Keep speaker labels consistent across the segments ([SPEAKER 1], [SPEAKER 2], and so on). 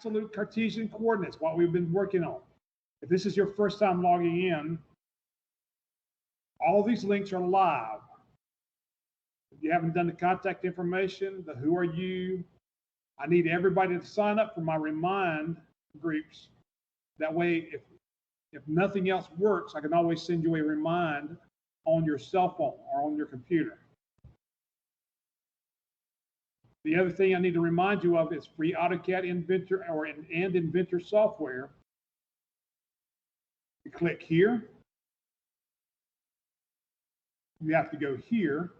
[SPEAKER 1] absolute Cartesian coordinates, what we've been working on. If this is your first time logging in, all these links are live. If you haven't done the contact information, the who are you, I need everybody to sign up for my remind groups. That way, if nothing else works, I can always send you a remind on your cell phone or on your computer. The other thing I need to remind you of is free AutoCAD Inventor and Inventor software. You click here. You have to go here.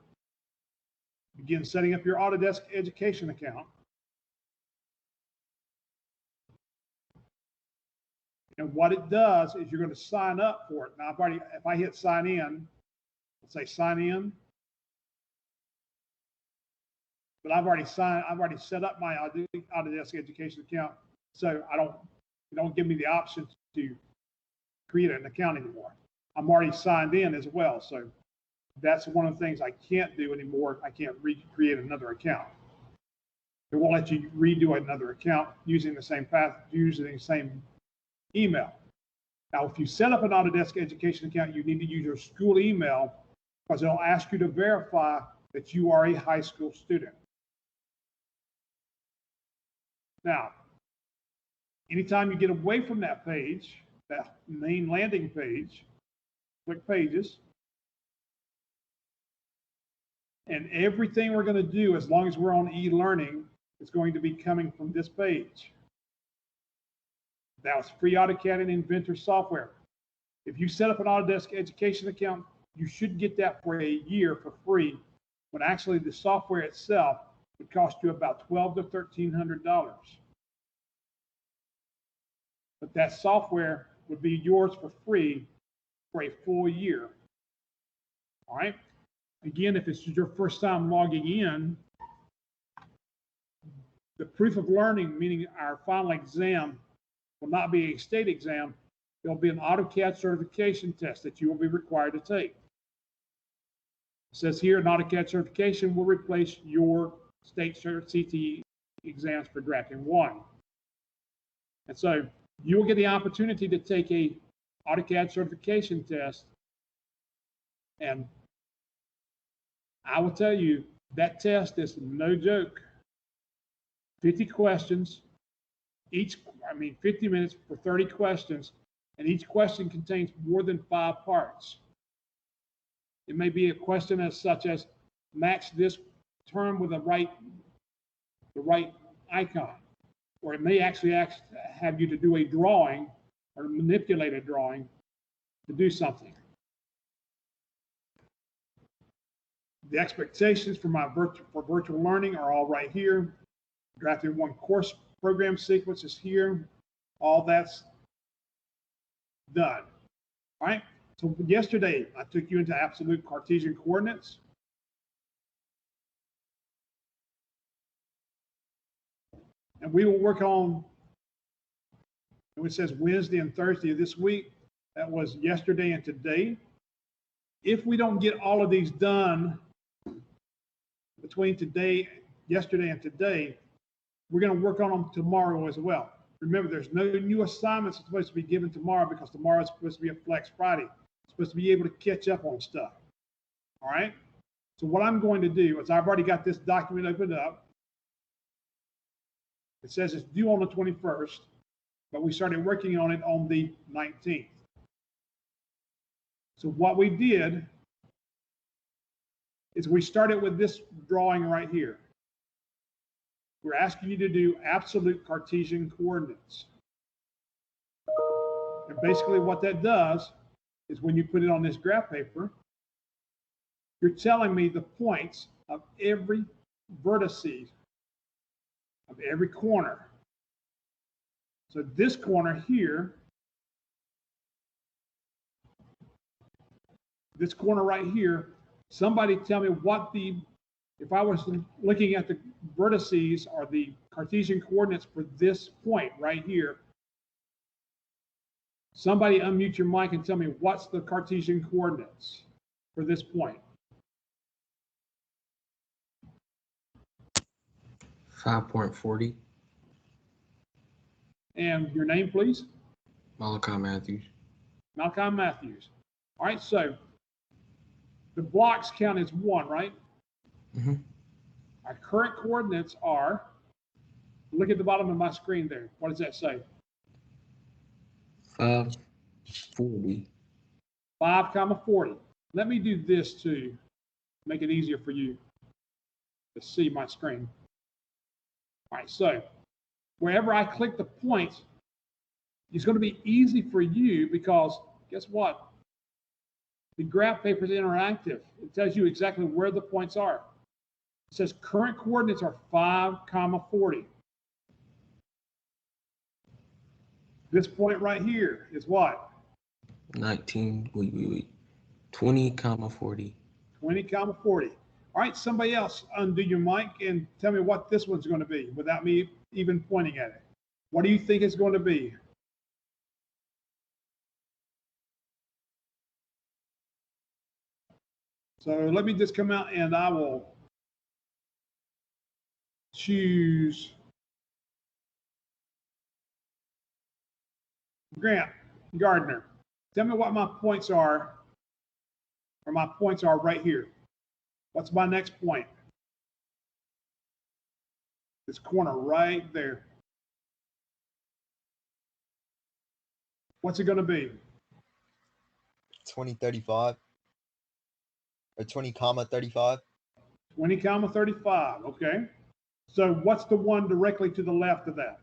[SPEAKER 1] Begin setting up your Autodesk Education account. And what it does is you're going to sign up for it. Now, if I hit sign in, let's say sign in. But I've already set up my Autodesk Education account, so you don't give me the option to create an account anymore. I'm already signed in as well, so that's one of the things I can't do anymore. I can't recreate another account. It won't let you redo another account using the same path, using the same email. Now, if you set up an Autodesk Education account, you need to use your school email because it'll ask you to verify that you are a high school student. Now, anytime you get away from that page, that main landing page, click Pages. And everything we're going to do, as long as we're on e-learning, is going to be coming from this page. That was free AutoCAD and Inventor software. If you set up an Autodesk Education account, you should get that for a year for free, when actually the software itself would cost you about $1,200 to $1,300. But that software would be yours for free for a full year. All right. Again, if it's your first time logging in, the proof of learning, meaning our final exam, will not be a state exam. There'll be an AutoCAD certification test that you will be required to take. It says here, an AutoCAD certification will replace your state CT exams for drafting 1. And so you will get the opportunity to take a AutoCAD certification test. And I will tell you, that test is no joke. 50 questions, 50 minutes for 30 questions, and each question contains more than 5 parts. It may be a question as such as match this term with the right icon, or it may actually have you to do a drawing or manipulate a drawing to do something. The expectations for my virtual learning are all right here. Drafting 1 course program sequence is here. All that's done. All right. So yesterday I took you into absolute Cartesian coordinates. And we will work on, it says Wednesday and Thursday of this week. That was yesterday and today. If we don't get all of these done between yesterday and today, we're going to work on them tomorrow as well. Remember, there's no new assignments supposed to be given tomorrow because tomorrow is supposed to be a Flex Friday. It's supposed to be able to catch up on stuff. All right. So what I'm going to do is I've already got this document opened up. It says it's due on the 21st, but we started working on it on the 19th. So what we did is we started with this drawing right here. We're asking you to do absolute Cartesian coordinates. And basically what that does is when you put it on this graph paper, you're telling me the points of every vertices of every corner. So this corner here, this corner right here, somebody tell me what if I was looking at the vertices or the Cartesian coordinates for this point right here, somebody unmute your mic and tell me what's the Cartesian coordinates for this point.
[SPEAKER 2] 5.40.
[SPEAKER 1] And your name, please?
[SPEAKER 2] Malachi Matthews.
[SPEAKER 1] Malachi Matthews. All right, so the blocks count as 1, right?
[SPEAKER 2] Mm-hmm.
[SPEAKER 1] Our current coordinates are, look at the bottom of my screen there. What does that say?
[SPEAKER 2] 540.
[SPEAKER 1] 5, 40. Let me do this to make it easier for you to see my screen. All right, so wherever I click the points, it's going to be easy for you because guess what? The graph paper is interactive. It tells you exactly where the points are. It says current coordinates are 5, 40. This point right here is what?
[SPEAKER 2] 20, 40.
[SPEAKER 1] 20, 40. All right, somebody else undo your mic and tell me what this one's going to be without me even pointing at it. What do you think it's going to be? So let me just come out and I will choose Grant Gardner. Tell me what my points are, or my points are right here. What's my next point? This corner right there. What's it going to be?
[SPEAKER 3] 2035 or 20, 35.
[SPEAKER 1] 20, 35. Okay. So what's the one directly to the left of that?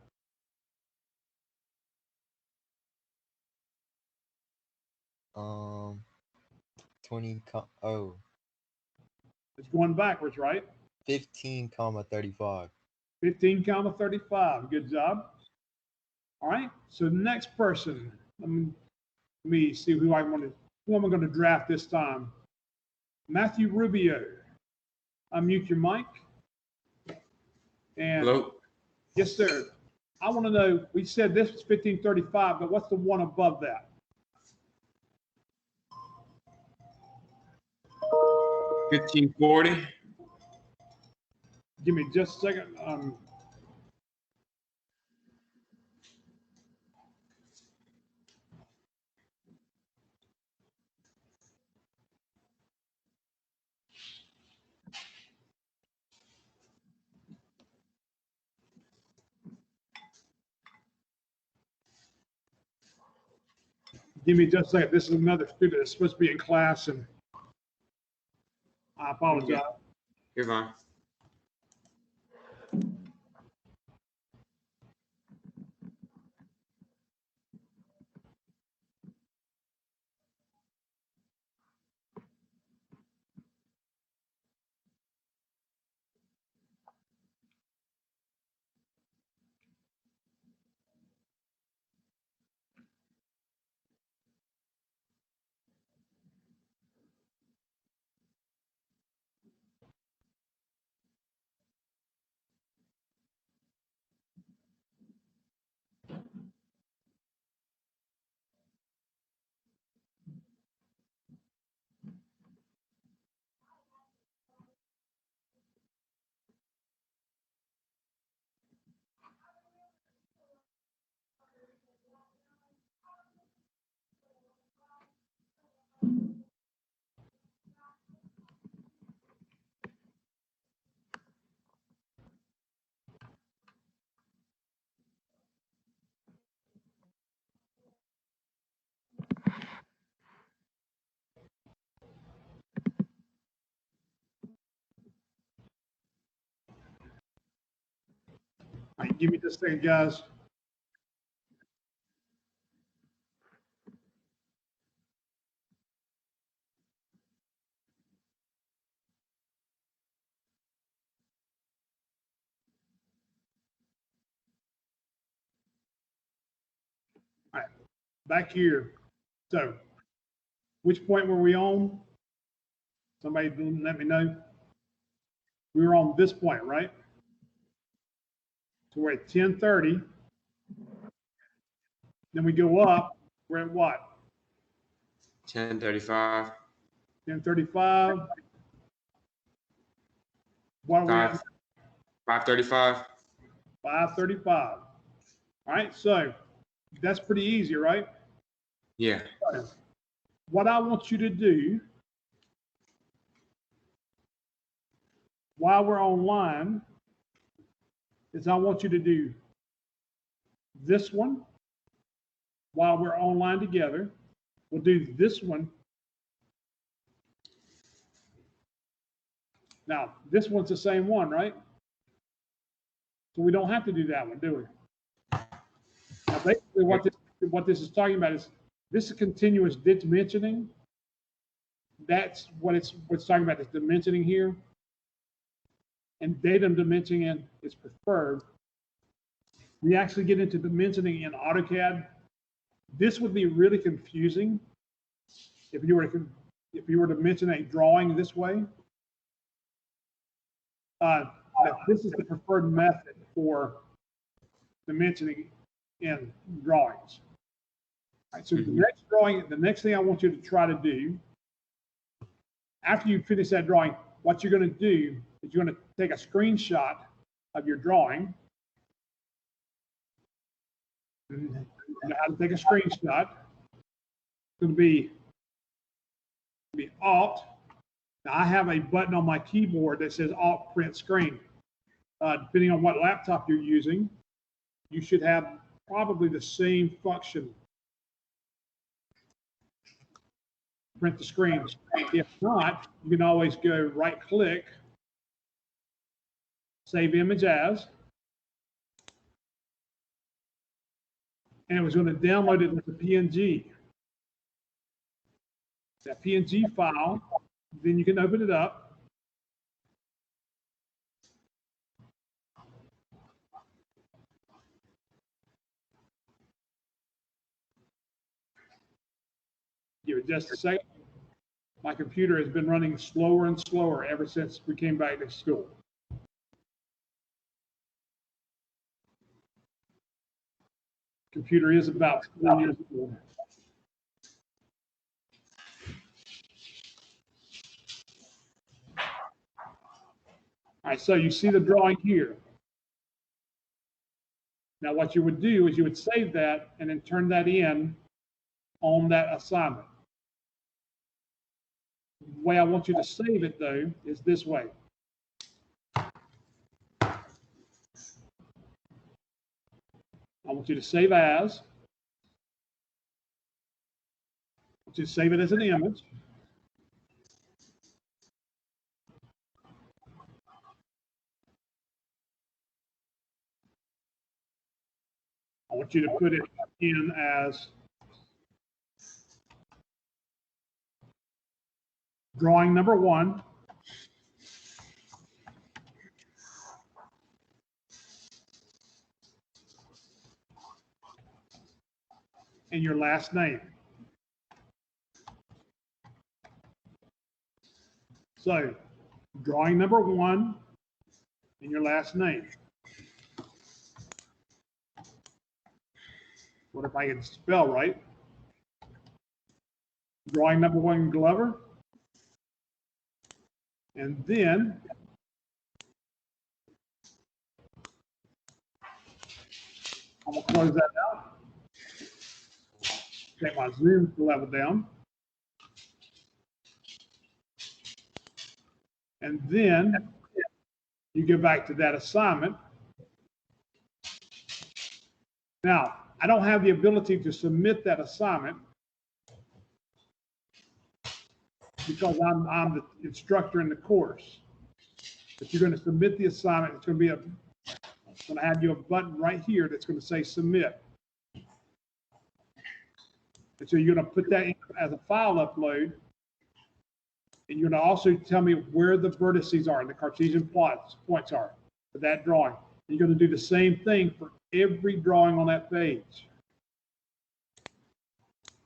[SPEAKER 3] Um, 20, oh,
[SPEAKER 1] It's going backwards, right?
[SPEAKER 3] 15, 35.
[SPEAKER 1] 15, 35. Good job. All right. So next person. Let me see who am I going to draft this time? Matthew Rubio. Unmute your mic. And
[SPEAKER 2] Hello.
[SPEAKER 1] yes, sir. I want to know, we said this was 1535, but what's the one above that?
[SPEAKER 2] 1540.
[SPEAKER 1] Give me just a second. Give me just a second. This is another student that's supposed to be in class, and I apologize.
[SPEAKER 2] You're fine.
[SPEAKER 1] All right, give me just a second, guys. All right, back here. So, which point were we on? Somebody let me know. We were on this point, right? So we're at 1030. Then we go up. We're at what?
[SPEAKER 2] 1035.
[SPEAKER 1] 1035. What are we at?
[SPEAKER 2] 535.
[SPEAKER 1] 535. All right, so that's pretty easy, right?
[SPEAKER 2] Yeah.
[SPEAKER 1] What I want you to do while we're online is I want you to do this one while we're online together. We'll do this one. Now, this one's the same one, right? So we don't have to do that one, do we? Now, basically, what this is talking about is this is continuous dimensioning. That's what it's talking about, is dimensioning here. And datum dimensioning is preferred. We actually get into dimensioning in AutoCAD. This would be really confusing if you were to mention a drawing this way. This is the preferred method for dimensioning in drawings. All right, so the next thing I want you to try to do, after you finish that drawing, what you're going to do is you're going to take a screenshot of your drawing. You know how to take a screenshot. It's going to be Alt. Now I have a button on my keyboard that says Alt Print Screen. Depending on what laptop you're using, you should have probably the same function. Print the screen. If not, you can always go right click, save image as, and it was going to download it as a PNG. That PNG file, then you can open it up. Give it just a second. My computer has been running slower and slower ever since we came back to school. Computer is about 4 years old. All right, so you see the drawing here. Now what you would do is you would save that and then turn that in on that assignment. The way I want you to save it, though, is this way. I want you to save as. I want you to save it as an image. I want you to put it in as drawing number 1. And your last name. So, drawing number 1 and your last name. What if I can spell right? Drawing number 1, Glover. And then I'm going to close that out. Take my zoom level down. And then you go back to that assignment. Now, I don't have the ability to submit that assignment because I'm the instructor in the course. If you're going to submit the assignment, it's going to have you a button right here that's going to say submit. And so you're going to put that in as a file upload. And you're going to also tell me where the vertices are and the Cartesian points are for that drawing. You're going to do the same thing for every drawing on that page.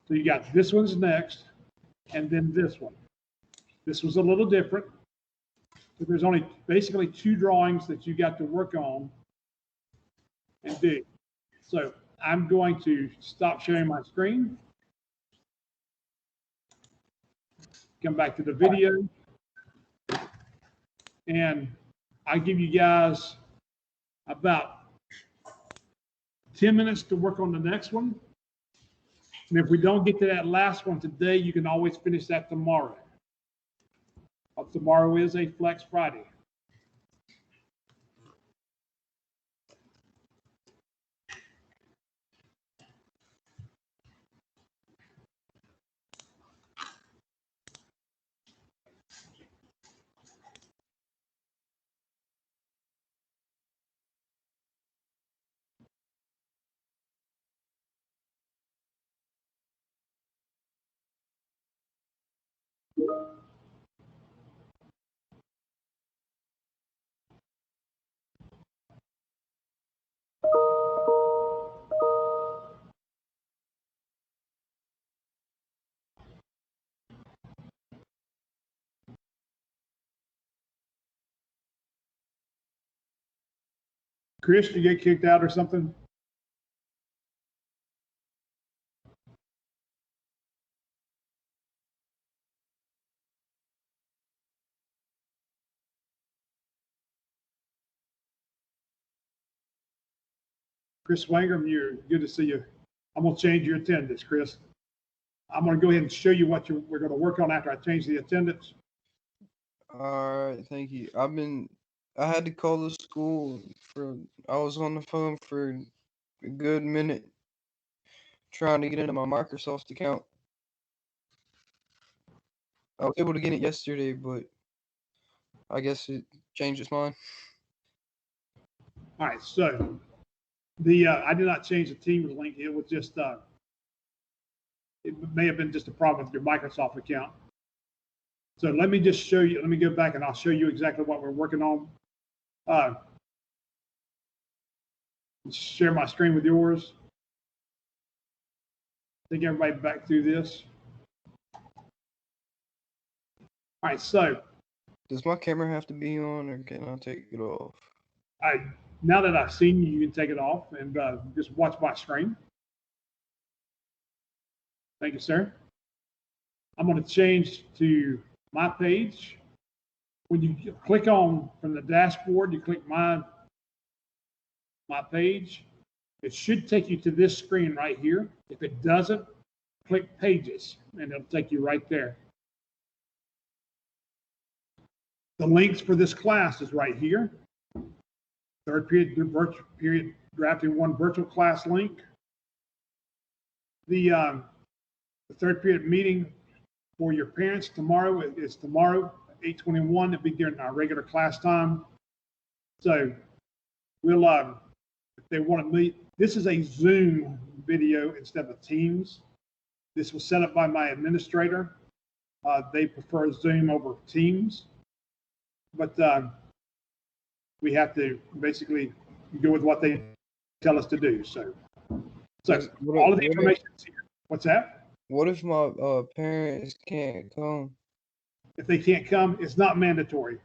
[SPEAKER 1] So you got this one's next, and then this one. This was a little different. So there's only basically 2 drawings that you got to work on and do. So I'm going to stop sharing my screen. Come back to the video. And I give you guys about 10 minutes to work on the next one. And if we don't get to that last one today, you can always finish that tomorrow. Tomorrow is a Flex Friday. Chris, you get kicked out or something? Chris Wangram, you're good to see you. I'm going to change your attendance, Chris. I'm going to go ahead and show you what we're going to work on after I change the attendance.
[SPEAKER 4] All right, thank you. I had to call the school I was on the phone for a good minute trying to get into my Microsoft account. I was able to get it yesterday, but I guess it changed its mind.
[SPEAKER 1] All right, so I did not change the Teams link. It was just it may have been just a problem with your Microsoft account. So let me just show you. Let me go back and I'll show you exactly what we're working on. Share my screen with yours. Take everybody back through this. All right, so
[SPEAKER 4] does my camera have to be on, or can I take it off?
[SPEAKER 1] Now that I've seen you, you can take it off and just watch my screen. Thank you, sir. I'm going to change to my page. When you click on from the dashboard, you click my page. It should take you to this screen right here. If it doesn't, click Pages, and it'll take you right there. The links for this class is right here. Third period drafting 1 virtual class link. The third period meeting for your parents tomorrow is tomorrow, 8:21. It'll be during our regular class time. So we'll, if they want to meet, this is a Zoom video instead of Teams. This was set up by my administrator. They prefer Zoom over Teams, but we have to basically go with what they tell us to do. So all of the information is here. What's that?
[SPEAKER 4] What if my parents can't come?
[SPEAKER 1] If they can't come, it's not mandatory.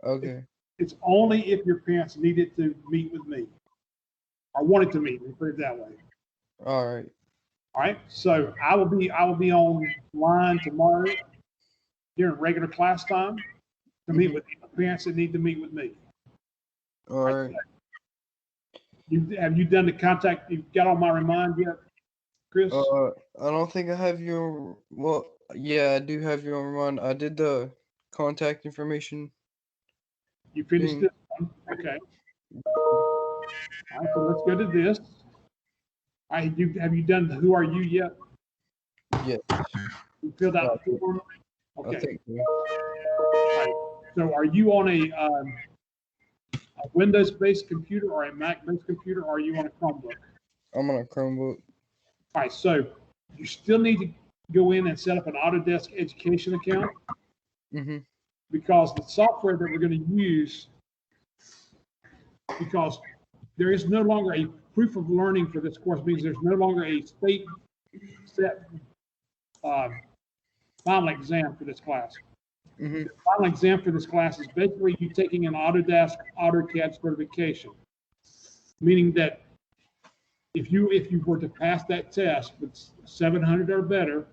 [SPEAKER 4] Okay.
[SPEAKER 1] It's only if your parents needed to meet with me or wanted to meet me, put it that way.
[SPEAKER 4] All right.
[SPEAKER 1] All right. So I will be online tomorrow during regular class time to meet with the parents that need to meet with me.
[SPEAKER 4] All right.
[SPEAKER 1] Have you done the contact? You've got on my remind yet, Chris?
[SPEAKER 4] I don't think I have your. Well, yeah, I do have your remind. I did the contact information.
[SPEAKER 1] You finished this one? Okay. All right, so let's go to this. All right, have you done the Who Are You yet?
[SPEAKER 4] Yeah.
[SPEAKER 1] You filled out the form? Okay.
[SPEAKER 4] I think so.
[SPEAKER 1] All right. So are you on a Windows-based computer or a Mac-based computer, or are you on a Chromebook?
[SPEAKER 4] I'm on a Chromebook.
[SPEAKER 1] All right, so you still need to go in and set up an Autodesk Education account because the software that we're going to use, because there is no longer a proof of learning for this course, means there's no longer a state set final exam for this class. The final exam for this class is basically you taking an Autodesk AutoCAD certification, meaning that if you were to pass that test with 700 or better,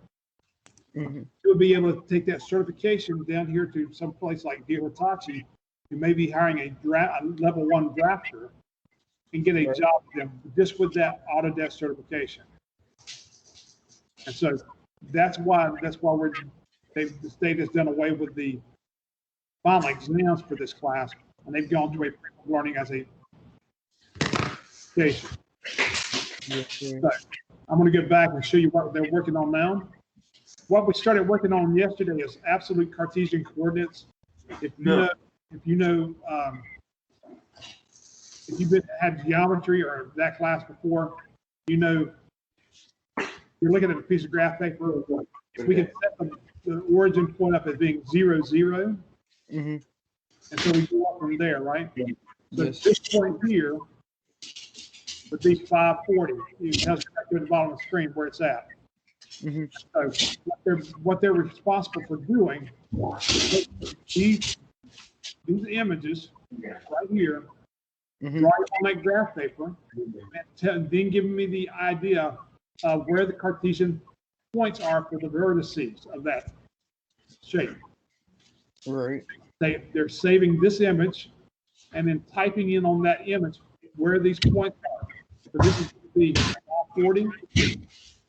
[SPEAKER 1] you'll be able to take that certification down here to some place like Hitachi, who may be hiring a level 1 drafter, and get a job with them just with that Autodesk certification. And so that's why the state has done away with the final exams for this class, and they've gone to a learning as a station. So I'm going to get back and show you what they're working on now. What we started working on yesterday is absolute Cartesian coordinates. If you've had geometry or that class before, you're looking at a piece of graph paper. We can set the origin point up as being 0, 0. And so we go up from there, right? So
[SPEAKER 4] Yes.
[SPEAKER 1] this point here would be 540. You can tell right there at the bottom of the screen where it's at. So what they're responsible for doing, these images right here, drawing on that graph paper, and then giving me the idea of where the Cartesian points are for the vertices of that shape.
[SPEAKER 4] Right.
[SPEAKER 1] They're saving this image and then typing in on that image where these points are. So this is the 40,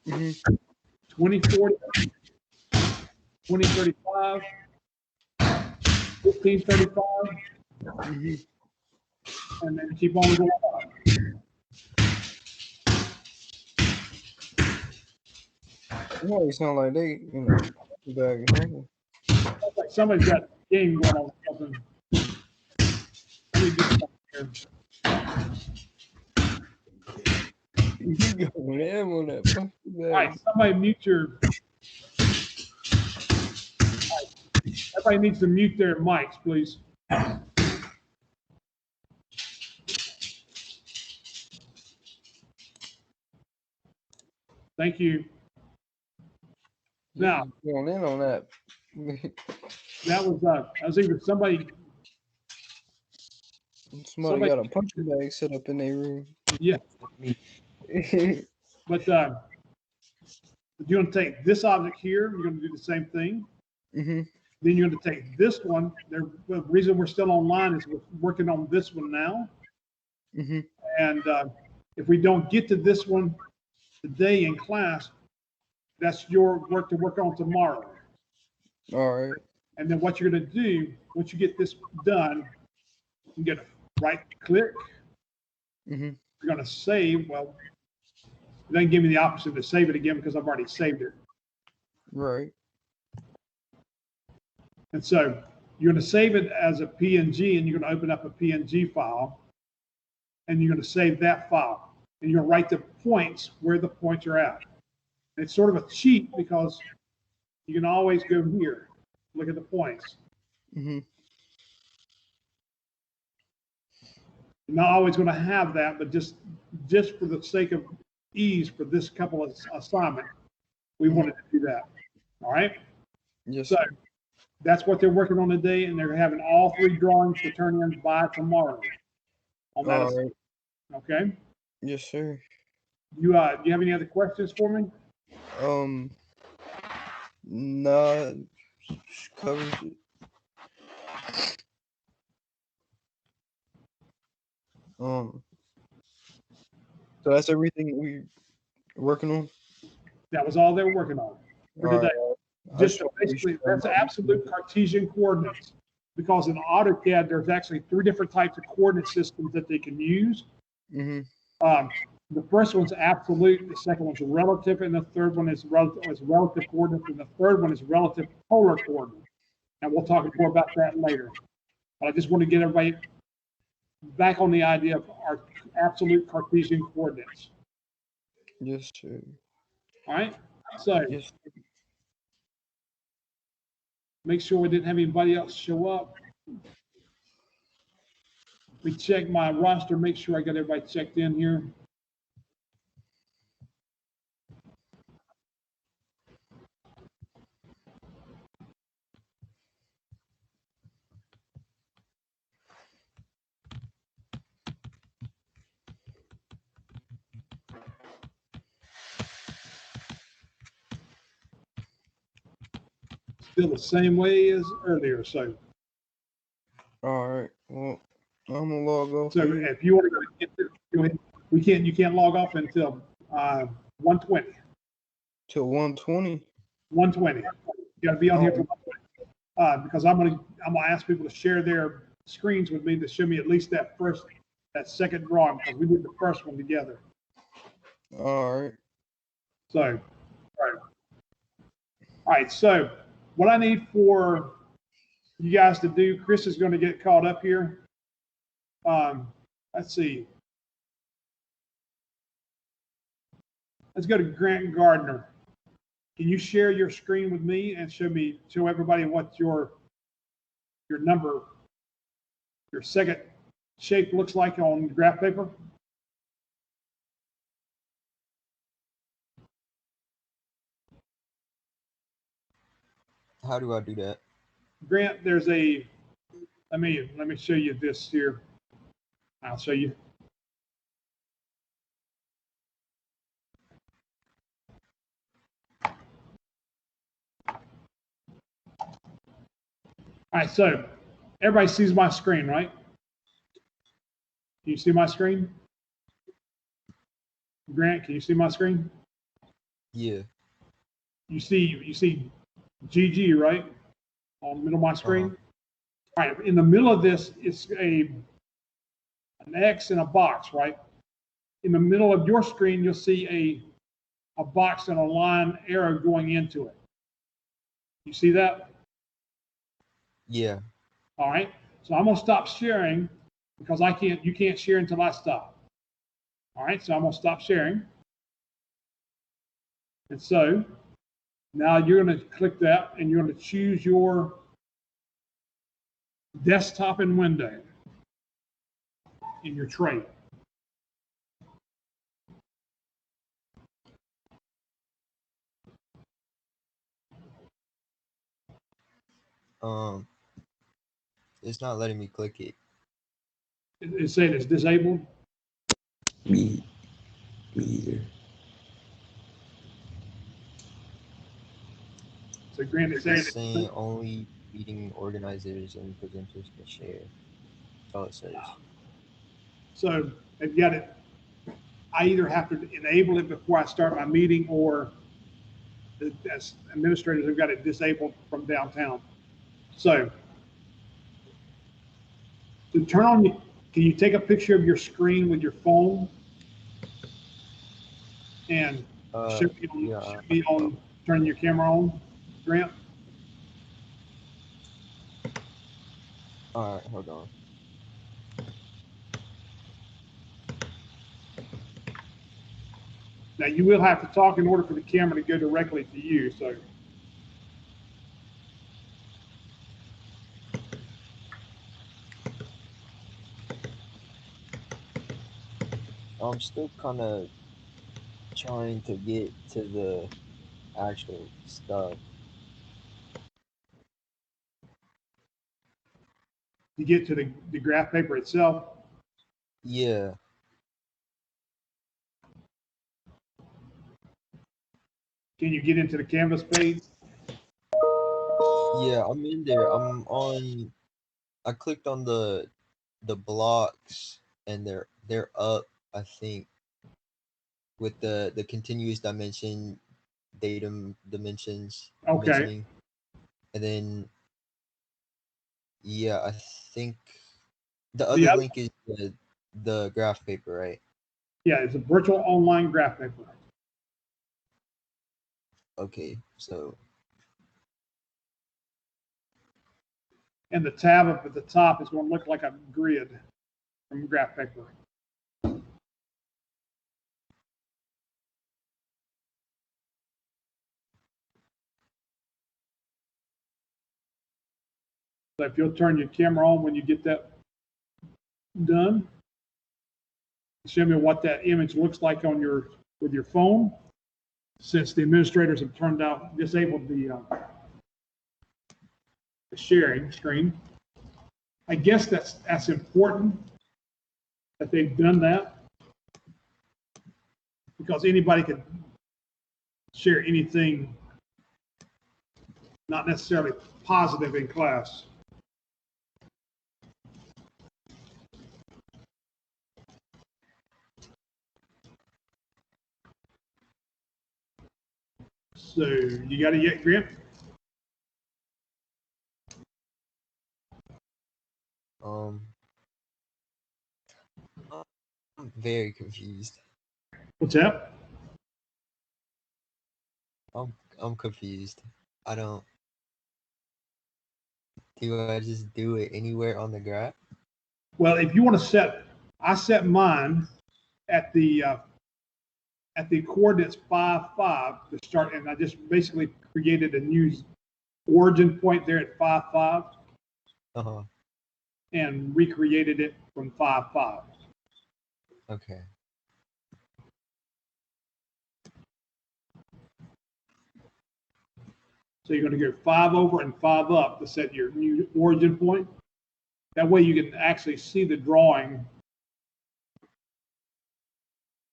[SPEAKER 1] 2040, 2035, 1535, and then keep on going on.
[SPEAKER 4] It always sound like they, back or something.
[SPEAKER 1] Sounds like somebody's got a game going on or something. Let me do something here.
[SPEAKER 4] You going ham on that punch
[SPEAKER 1] All right, somebody mute your. Everybody needs to mute their mics, please. Thank you. Now,
[SPEAKER 4] going in on that.
[SPEAKER 1] that was either somebody
[SPEAKER 4] Somebody got a punching bag set up in their room.
[SPEAKER 1] Yeah. But you're going to take this object here. You're going to do the same thing. Then you're going to take this one. The reason we're still online is we're working on this one now. And if we don't get to this one today in class, that's your work to work on tomorrow.
[SPEAKER 4] All right.
[SPEAKER 1] And then what you're going to do, once you get this done, you get a right click. You're going to save. Well, it doesn't give me the option to save it again because I've already saved it.
[SPEAKER 4] Right.
[SPEAKER 1] And so you're going to save it as a PNG, and you're going to open up a PNG file, and you're going to save that file. And you're going to write the points where the points are at. And it's sort of a cheat because you can always go here, look at the points. You're not always going to have that, but just for the sake of ease for this couple of assignment, we wanted to do that. All right?
[SPEAKER 4] Yes.
[SPEAKER 1] So that's what they're working on today, and they're having all 3 drawings to turn in by tomorrow. On that
[SPEAKER 4] All right.
[SPEAKER 1] Okay?
[SPEAKER 4] Yes, sir.
[SPEAKER 1] Do you have any other questions for me?
[SPEAKER 4] Nah, covers it. So that's everything we working on.
[SPEAKER 1] That was all they were working on for today. Just basically, that's absolute Cartesian coordinates. Because in AutoCAD, there's actually 3 different types of coordinate systems that they can use. The first one's absolute, the second one's relative, and the third one is relative coordinates, and the third one is relative polar coordinates. And we'll talk more about that later. But I just want to get everybody back on the idea of our absolute Cartesian coordinates.
[SPEAKER 4] Yes, sir.
[SPEAKER 1] All right? So
[SPEAKER 4] Yes.
[SPEAKER 1] make sure we didn't have anybody else show up. Let me check my roster, make sure I got everybody checked in here. Still the same way as earlier, so.
[SPEAKER 4] All right. Well, I'm gonna log off.
[SPEAKER 1] So if you want to You can't log off until 1:20.
[SPEAKER 4] Till 1:20.
[SPEAKER 1] 1:20. You got to be on here till 1:20. Because I'm gonna ask people to share their screens with me to show me at least that second drawing, because we did the first one together.
[SPEAKER 4] All right.
[SPEAKER 1] So, all right. So, what I need for you guys to do, Chris is going to get caught up here. Let's see. Let's go to Grant Gardner. Can you share your screen with me and show everybody what your second shape looks like on graph paper?
[SPEAKER 3] How do I do that?
[SPEAKER 1] Grant, there's let me show you this here. I'll show you. All right, so everybody sees my screen, right? Can you see my screen? Grant, can you see my screen?
[SPEAKER 3] Yeah.
[SPEAKER 1] You see GG, right? On the middle of my screen. All right, in the middle of this is an X and a box, right? In the middle of your screen, you'll see a box and a line arrow going into it. You see that?
[SPEAKER 3] Yeah.
[SPEAKER 1] All right. So I'm gonna stop sharing because you can't share until I stop. All right, so I'm gonna stop sharing. And so now you're gonna click that and you're gonna choose your desktop and window in your tray.
[SPEAKER 3] It's not letting me click it.
[SPEAKER 1] It's saying it's disabled.
[SPEAKER 2] Me either.
[SPEAKER 1] So Grant,
[SPEAKER 3] It's saying only meeting organizers and presenters can share. That's all it says.
[SPEAKER 1] So I've got it. I either have to enable it before I start my meeting, or as administrators have got it disabled from downtown. So to turn on, can you take a picture of your screen with your phone and show me on turning your camera on, Grant?
[SPEAKER 3] All right, hold on.
[SPEAKER 1] Now you will have to talk in order for the camera to go directly to you. So
[SPEAKER 3] I'm still kind of trying to get to the actual stuff.
[SPEAKER 1] to get to the graph paper itself.
[SPEAKER 3] Yeah.
[SPEAKER 1] Can you get into the Canvas page?
[SPEAKER 3] Yeah, I'm in there. I clicked on the blocks and they're up, I think, with the continuous dimension, datum dimensions,
[SPEAKER 1] Okay.
[SPEAKER 3] dimensioning. And then yeah, I think the other link is the graph paper, right?
[SPEAKER 1] Yeah, it's a virtual online graph paper.
[SPEAKER 3] Okay, so
[SPEAKER 1] And the tab up at the top is going to look like a grid from graph paper. So if you'll turn your camera on when you get that done, show me what that image looks like on with your phone, since the administrators have disabled the sharing screen. I guess that's important that they've done that, because anybody could share anything not necessarily positive in class. So you got it yet, Grant?
[SPEAKER 3] I'm very confused.
[SPEAKER 1] What's that?
[SPEAKER 3] I'm confused. I don't. Do I just do it anywhere on the graph?
[SPEAKER 1] Well, if you want to set, I set mine at the coordinates 5, 5 to start, and I just basically created a new origin point there at 5, 5,
[SPEAKER 3] Uh-huh.
[SPEAKER 1] and recreated it from 5, 5.
[SPEAKER 3] Okay.
[SPEAKER 1] So you're going to go 5 over and 5 up to set your new origin point. That way you can actually see the drawing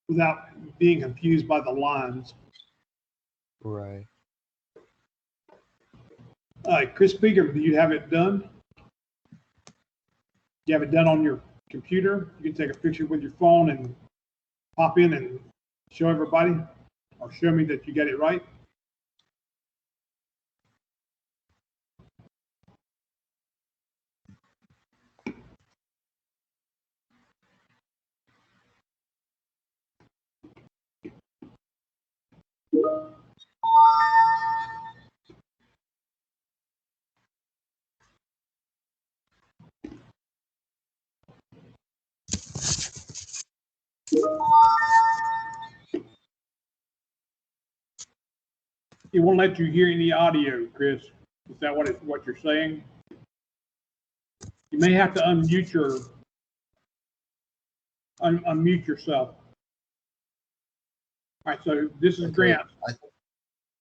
[SPEAKER 1] without being confused by the lines.
[SPEAKER 3] Right.
[SPEAKER 1] Chris Speaker, do you have it done? Do you have it done on your computer? You can take a picture with your phone and pop in and show everybody, or show me that you got it right. It won't let you hear any audio, Chris. Is that what you're saying? You may have to unmute yourself. All right, so this is
[SPEAKER 3] Okay.
[SPEAKER 1] Grant.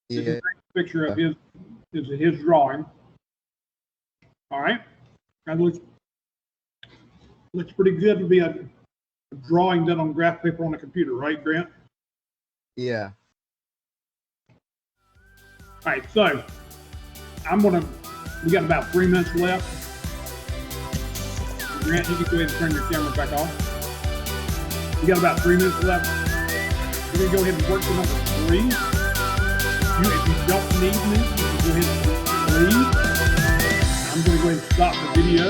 [SPEAKER 1] This is
[SPEAKER 3] Yeah.
[SPEAKER 1] Grant's picture of his drawing. All right, that looks pretty good to be a drawing done on graph paper on a computer, right, Grant?
[SPEAKER 3] Yeah.
[SPEAKER 1] All right, so we got about 3 minutes left. Grant, you can go ahead and turn your camera back off. We got about 3 minutes left. We're gonna go ahead and work to number 3. If you don't need me, you can go ahead and leave. I'm gonna go ahead and stop the video.